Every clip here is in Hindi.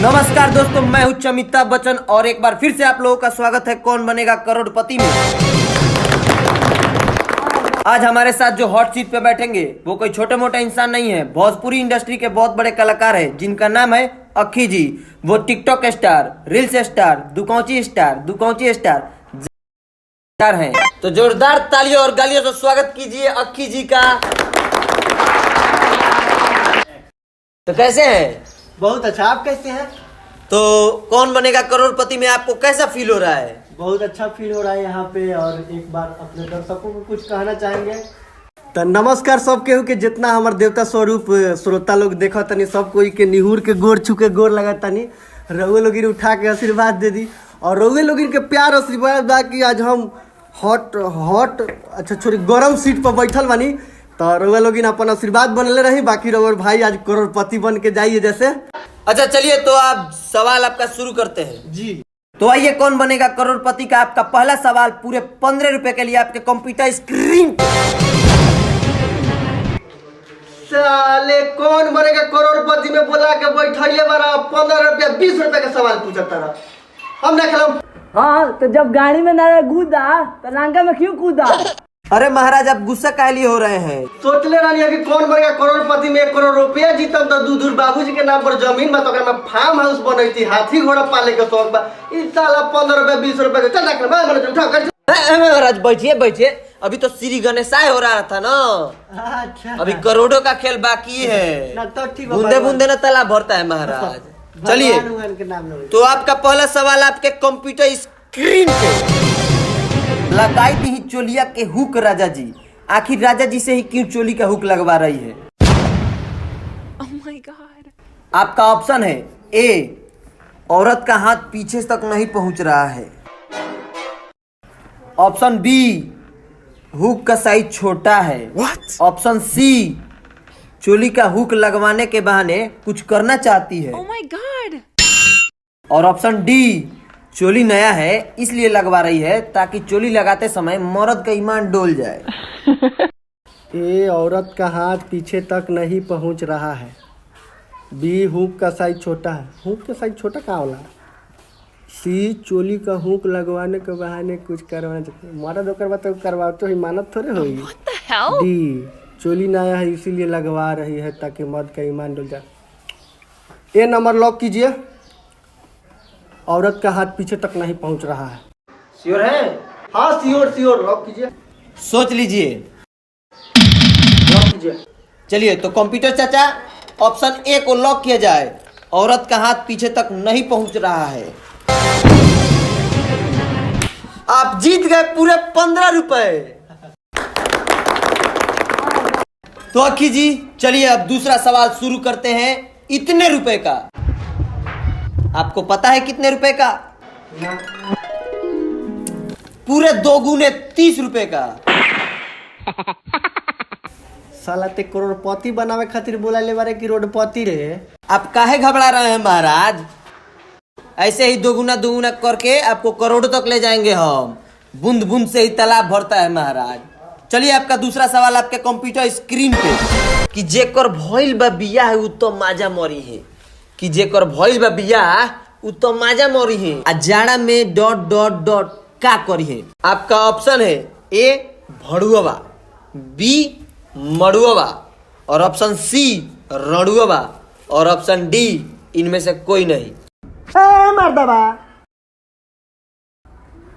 नमस्कार दोस्तों, मैं हूं अमिताभ बच्चन और एक बार फिर से आप लोगों का स्वागत है कौन बनेगा करोड़पति में। आज हमारे साथ जो हॉट सीट पे बैठेंगे वो कोई छोटे मोटे इंसान नहीं है, भोजपुरी इंडस्ट्री के बहुत बड़े कलाकार हैं जिनका नाम है अक्खी जी। वो टिकटॉक स्टार, रील्स स्टार, दुकौची स्टार हैं। तो जोरदार तालियों और गालियों से स्वागत कीजिए अक्खी जी का। तो कैसे हैं? बहुत अच्छा। आप कैसे हैं? तो कौन बनेगा करोड़पति में आपको कैसा फील हो रहा है? बहुत अच्छा फील हो रहा है यहाँ पे। और एक बार अपने दर्शकों को कुछ कहना चाहेंगे तो नमस्कार सब केहू के जितना हमारे देवता स्वरूप श्रोता लोग देखा तनी सब कोई के निहुर के गोर छुके गोर लगा तनी रउए लोग उठा के आशीर्वाद दे दी। और रउए लोग के प्यार आशीर्वाद बा कि आज हम हॉट अच्छा छोड़ी गरम सीट पर बैठल बानी। तो रउआ लोग अपन आशीर्वाद बनले रही, बाकी रउआ भाई आज करोड़पति बन के जाइए जैसे। अच्छा चलिए, तो आप सवाल आपका शुरू करते हैं जी। तो आइए, कौन बनेगा करोड़पति का आपका पहला सवाल पूरे 15 रुपए के लिए आपके कंप्यूटर स्क्रीन। साले कौन बनेगा करोड़पति में बोला के बैठले बारा 15 रुपया 20 रुपए का सवाल पूछता रहा। हम ना खेलम। हाँ तो जब गाड़ी में ना कूदा तो लंका में क्यों कूदा? अरे महाराज, आप गुस्सा काहे लिए हो रहे हैं? सोचले रहनी है कि कौन बनेगा करोड़पति में 1 करोड़ रुपया जीतम तो दूर बाबूजी के नाम पर जमीन में तो में फार्म हाउस बनैती, हाथी घोड़ा पाले के शौक बा। ई साला 15 रुपया 20 रुपया के चल ना उठा कर। महाराज बैठिए, अभी तो श्री गणेशाय हो रहा था ना। अच्छा, अभी करोड़ों का खेल बाकी है। ना तो ठीक बूंदे बूंदे ना तालाब भरता है महाराज। चलिए, तो आपका पहला सवाल आपके कंप्यूटर स्क्रीन पे। लगाई दी चोलिया के हुक राजा जी, आखिर राजा जी से ही क्यों चोली का हुक लगवा रही है? Oh my God. आपका ऑप्शन है ए, औरत का हाथ पीछे तक नहीं पहुंच रहा है। ऑप्शन बी, हुक का साइज छोटा है। ऑप्शन सी, चोली का हुक लगवाने के बहाने कुछ करना चाहती है। Oh my God. और ऑप्शन डी, चोली नया है इसलिए लगवा रही है ताकि चोली लगाते समय मर्द का ईमान डोल जाए। ए, औरत का हाथ पीछे तक नहीं पहुंच रहा है। बी, हुक का साइज छोटा है। हुक का साइज छोटा कहाँ होला? सी, चोली का हुक लगवाने के बहाने कुछ करवाना चाहते हैं। मर्द होकर बताओ करवा तो हिमानत थोड़े होगी। What the hell? डी, चोली नया है इसीलिए लगवा रही है ताकि मर्द का ईमान डुल जाए। ए नंबर लॉक कीजिए। औरत का हाथ पीछे तक नहीं पहुंच रहा है। श्योर है? हाँ श्योर लॉक कीजिए। सोच लीजिए। लॉक कीजिए। चलिए, तो कंप्यूटर चाचा ऑप्शन ए को लॉक किया जाए। औरत का हाथ पीछे तक नहीं पहुंच रहा है। आप जीत गए पूरे 15 रुपए। तो अक्खी जी, चलिए अब दूसरा सवाल शुरू करते हैं इतने रुपए का। आपको पता है कितने रुपए का? पूरे 2 गुने 30 रुपए का। साला ते करोड़पति बनावे खातिर बोला ले बारे कि रोडपति रे। आप काहे घबरा रहे हैं महाराज? ऐसे ही 2 गुना करके आपको करोड़ों तक ले जाएंगे हम। बूंद बूंद से ही तालाब भरता है महाराज। चलिए, आपका दूसरा सवाल आपके कंप्यूटर स्क्रीन पे कि जेकर भइल बा बियाह उ तो माजा मरी है। कि जेकर भइल बा बियाह उ तो माजा मरी है। आ जाड़ा में ... का करी है? आपका ऑप्शन है ए, भड़ुआ, बी, मड़ुआ, और ऑप्शन सी, रड़ुआ, और ऑप्शन डी, इनमें से कोई नहीं। मर्दबा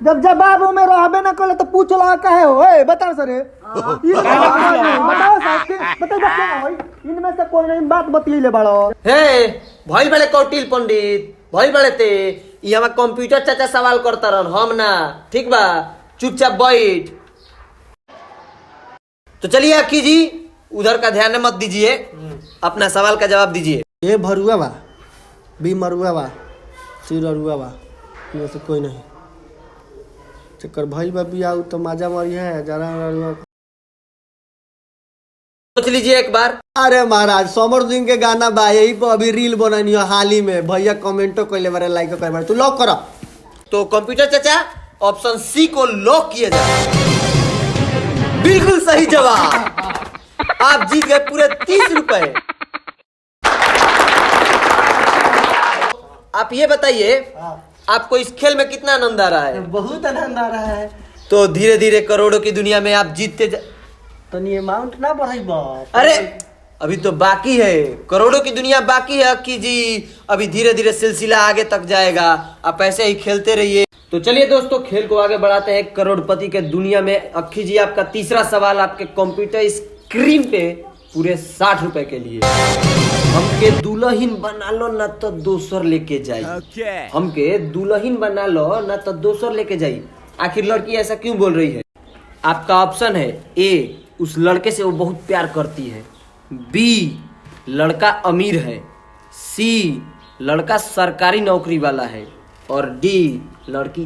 जब जवाब में रहबे ना करे तो पूछ ला काहे हो? बता सर बताओ इनमें से कोई नहीं बात बतैले बड़ो। हे भइल बड़े कौटिल पंडित, भइल बड़े ते ई हमार कंप्यूटर चाचा सवाल करता रहन, हम ना। ठीक बा, चुपचाप बैठ। तो चलिए अक्खी जी, उधर का ध्यान मत दीजिए, अपना सवाल का जवाब दीजिए। ए भरुआ बा, बी मरुआ बा, सी ररुआ बा, इनमें से कोई नहीं। चक्कर भाई बा बियाह तो माजा मरी है जरा ररुआ। सोच लीजिए एक बार। अरे महाराज, समर सिंह के गाना बा, यही पर अभी रील बनानी है हाल ही में। भैया कमेंटो कैले बारे, लाइक कर बारे। तू लॉक करो। तो कंप्यूटर चाचा ऑप्शन सी को लॉक किया जाए। बिल्कुल सही जवाब। आप जीत गए पूरे 30 रुपए। आप ये बताइए हाँ। आपको इस खेल में कितना आनंद आ रहा है? बहुत आनंद आ रहा है। तो धीरे धीरे करोड़ों की दुनिया में आप जीतते तनी अमाउंट ना बढ़ाई बाप। अरे अभी तो बाकी है, करोड़ों की दुनिया बाकी है अक्की जी। अभी धीरे धीरे सिलसिला आगे तक जाएगा, आप ऐसे ही खेलते रहिए। तो चलिए दोस्तों, खेल को आगे बढ़ाते हैं करोड़पति के दुनिया में। अक्की जी, आपका तीसरा सवाल आपके कंप्यूटर स्क्रीन पे पूरे 60 रुपए के लिए। हमके दुल्हन बना लो ना तो दोसर लेके जाई। हमके दुल्हन बना लो ना तो दोसर लेके जाई। आखिर लड़की ऐसा क्यों बोल रही है? आपका ऑप्शन है ए, उस लड़के से वो बहुत प्यार करती है। बी, लड़का अमीर है। सी, लड़का सरकारी नौकरी वाला है। और डी, लड़की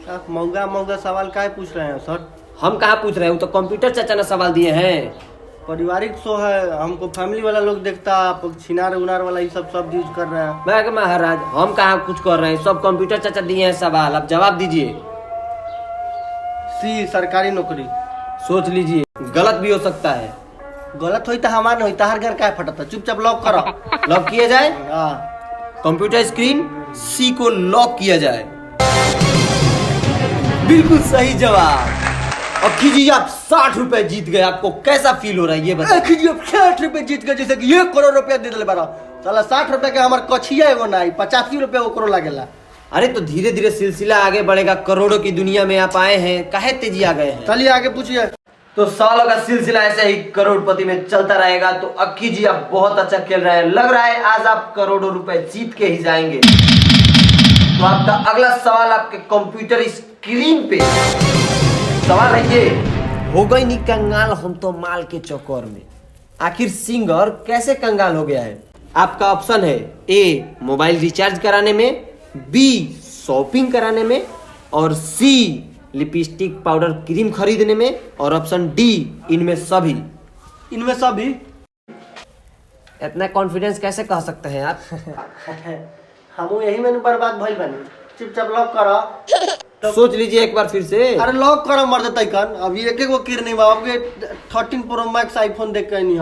आप महंगा महंगा सवाल काहे पूछ रहे हैं सर? हम कहाँ पूछ रहे हैं, वो तो कंप्यूटर चाचा ने सवाल दिए हैं। पारिवारिक शो है, हमको फैमिली वाला लोग देखता, आप छिनार उनार वाला ये सब यूज कर रहे हैं। मैं महाराज, हम कहाँ कुछ कर रहे हैं, सब कंप्यूटर चाचा दिए हैं सवाल, आप जवाब दीजिए। सी, सरकारी नौकरी। सोच लीजिए, गलत भी हो सकता है। गलत होई तो हमार नहीं, तहार घर का फटता, चुपचाप लॉक करो। लॉक किया जाए? हाँ। कंप्यूटर स्क्रीन सी को लॉक किया जाए। बिल्कुल सही जवाब। अक्की जी, आप 60 रुपए जीत गए। आपको कैसा फील हो रहा है ये बताइए। अक्की जी, आप 60 रुपए जीत गए, जैसे कि 1 करोड़ रुपया दे दिले बारा। साला 60 रुपए के हमार कछिया एगो नहीं, 85 रुपया ओकरो लागेला। अरे तो धीरे धीरे सिलसिला आगे बढ़ेगा, करोड़ों की दुनिया में आप आए हैं, काहे तेजी आ गए हैं? चलिए आगे पूछिए। तो सालों का सिलसिला ऐसे ही करोड़पति में चलता रहेगा। तो अक्की जी, आप बहुत अच्छा खेल रहे हैं, लग रहा है आज आप करोड़ों रुपए जीत के ही जाएंगे। तो आपका अगला सवाल आपके कंप्यूटर स्क्रीन पे सवाल है ये, हो गई नी कंगाल हम तो माल के चक्कर में। आखिर सिंगर कैसे कंगाल हो गया है? आपका ऑप्शन है ए, मोबाइल रिचार्ज कराने में। बी, शॉपिंग कराने में। और सी, लिपस्टिक पाउडर क्रीम खरीदने में। और ऑप्शन डी, इनमें सभी। इनमें सभी? इतना कॉन्फिडेंस कैसे कह सकते हैं आप? हम यही में बर्बाद भइल बानी। चुपचाप लॉक करो। सोच लीजिए एक बार फिर से। अरे लॉक करो मर देता कन। अभी एक एक गो किर नहीं बा, आपके 13 प्रो मैक्स आईफोन देख के नहीं।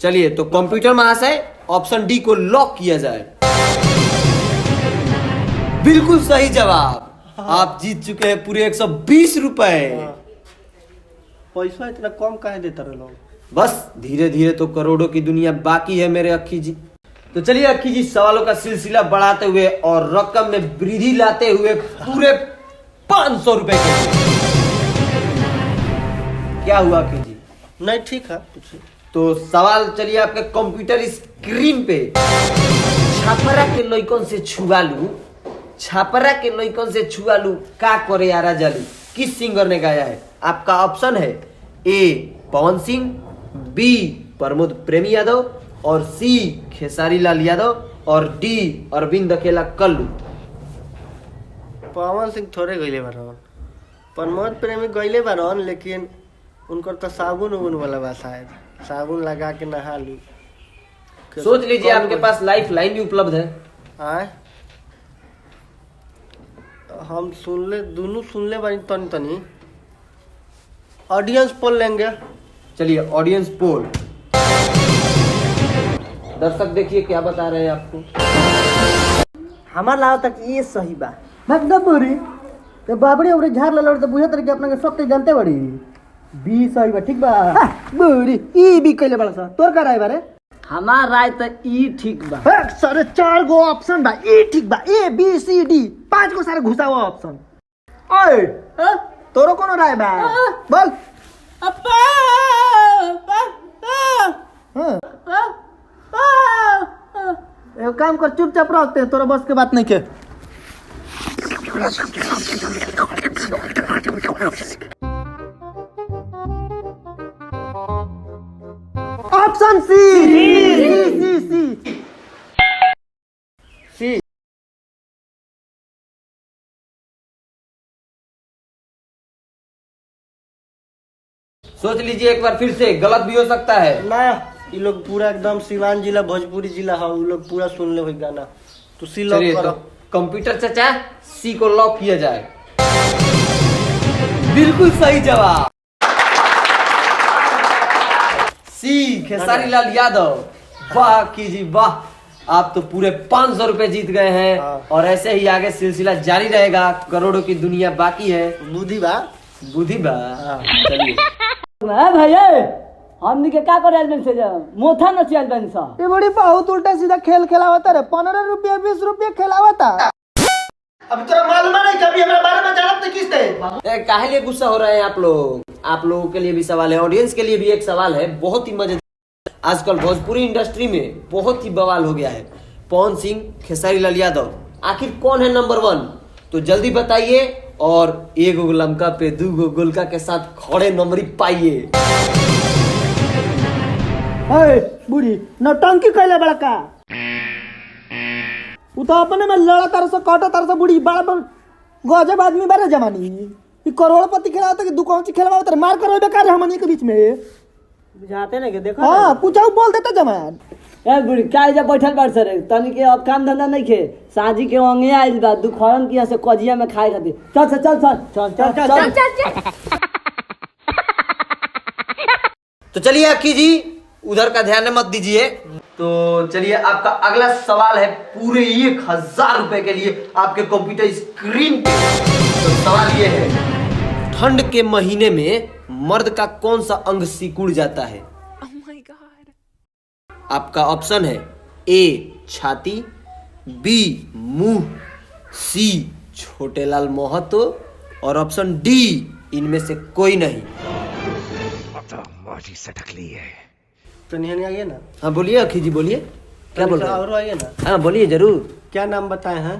चलिए, तो कंप्यूटर महाशय, ऑप्शन डी को लॉक किया जाए। बिल्कुल सही जवाब। आप जीत चुके हैं पूरे 120 रुपए। पैसा इतना कम काहे देता रहे लोग? बस धीरे धीरे तो करोड़ों की दुनिया बाकी है मेरे अक्की जी। तो चलिए अक्की जी, सवालों का सिलसिला बढ़ाते हुए और रकम में वृद्धि लाते हुए पूरे 500 रुपए के। क्या हुआ अक्की जी? नहीं ठीक है, पूछिए। तो सवाल चलिए आपके कंप्यूटर स्क्रीन पे, छापरा के लइकन से छुआ लू, छापरा के लइकन से छुआ लू का करे यारा जालू, किस सिंगर ने गाया है? आपका ऑप्शन है ए, पवन सिंह। बी, प्रमोद प्रेमी यादव। और सी, खेसारी लाल यादव। और डी, अरविंद अकेला कल्लू। पवन सिंह थोड़े गईले बारन, प्रमोद प्रेमी गईले बारन, लेकिन उनकर तो साबुन उबुन वाला बा, शायद साबुन लगा के नहा लू। सोच लीजिए, आपके पास लाइफ लाइन भी उपलब्ध है। आए हम दोनों सुन ले बानी तनी तनी। ऑडियंस पोल लेंगे। चलिए ऑडियंस पोल। दर्शक देखिए क्या बता रहे हैं आपको। हमार लाव तक ये सही बा। मतलब पूरी तो बाबड़ी और झाड़ ललड़ तो बुझत रही कि अपना के सब ते जानते बड़ी। बी सही बा, ठीक बा। बूरी ई भी कइले बड़ा सा। तोर का राय बारे? हमार राय तो ई ठीक बा। सारे 4 गो ऑप्शन बा, ई ठीक बा। ए बी सी डी 5 गो सारे घुसा हुआ ऑप्शन। ओए तोरो कोनो राय बा? बोल। एक काम कर, चुपचाप रखते हैं, तोरा बस के बात नहीं के। Option C. सी। सोच लीजिए एक बार फिर से, गलत भी हो सकता है। ना, ये लोग पूरा एकदम सिवान जिला भोजपुरी जिला है, वो लोग पूरा सुन ले वही गाना। तो सी लॉक चलिए, करो। तो कंप्यूटर चाचा, सी को लॉक किया जाए। बिल्कुल सही जवाब। सी, खेसारी लाल यादव। वाह कीजिए वाह, आप तो पूरे 500 रुपए जीत गए हैं। और ऐसे ही आगे सिलसिला जारी रहेगा, करोड़ों की दुनिया बाकी है। बुद्धि बा। बुद्धि बा। चलिए भैया हमनी के का करे आदमी से मोथा न चल बन सा ये बड़ी बहुत उल्टा सीधा खेल खेलावता रे, 15 रुपया 20 रुपया खेलावता। अब तेरा मालूम नहीं कभी हमारे बारे में जानत नहीं किसने। काहे लिए गुस्सा हो रहे हैं आप लोग? आप लोगों के लिए भी सवाल है, ऑडियंस के लिए भी एक सवाल है, बहुत ही मजेदार। आजकल भोजपुरी इंडस्ट्री में बहुत ही बवाल हो गया है। पवन सिंह, खेसारी लाल यादव, आखिर कौन है नंबर 1? तो जल्दी बताइए और एक लमका पे 2 गोलका के साथ खड़े नंबरी पाइए। बूढ़ी नौटंकी कैले बड़ा का, वो तो अपने में लड़ा तार से काटा तार से बूढ़ी बड़ा गजब आदमी बारे जमानी। ये करोड़पति खिलाता कि दुकान से खिलवाता रे, मार करो बेकार है हमनी के बीच में। बुझाते ना के देखो हाँ कुछ बोल देता जमान। ए बुढ़ी काल जब बैठल बाड़ सर तनी के अब काम धंधा नहीं खे, साजी के अंगे आइल बा दुखरन की से कजिया में खाए खातिर। चल चल चल चल चल चल चल तो चलिए अक्की जी, उधर का ध्यान मत दीजिए। तो चलिए आपका अगला सवाल है पूरे 1000 रुपए के लिए आपके कंप्यूटर स्क्रीन पे। तो सवाल ये है, ठंड के महीने में मर्द का कौन सा अंग सिकुड़ जाता है? Oh my god. आपका ऑप्शन है ए छाती, बी मुंह, सी छोटे लाल मोहतो और ऑप्शन डी इनमें से कोई नहीं। तो नहीं आइए ना। हाँ बोलिए अखी जी, बोलिए क्या बोल रहे हैं? और आइए ना। हाँ बोलिए जरूर। क्या नाम बताए हैं?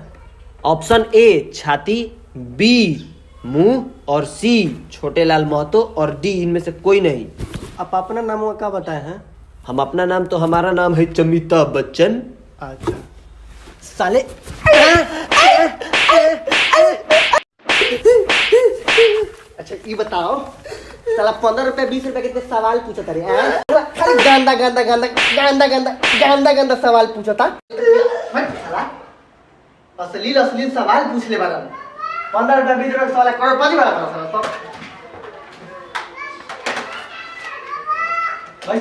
ऑप्शन ए छाती, बी मुंह और सी छोटे लाल महतो और डी इनमें से कोई नहीं। आप अपना नाम क्या बताए हैं? हम अपना नाम तो हमारा नाम है चमिता बच्चन। अच्छा साले। अच्छा ये बताओ, साला 15 रुपए 20 रुपए कितने सवाल पूछा था रे? खाली गंदा गंदा गंदा गंदा गंदा गंदा गंदा सवाल पूछा था। साला अश्लील अश्लील सवाल पूछ ले बारा। 15 रुपए 20 रुपए सवाल करोड़पति वाला साला सब। भाई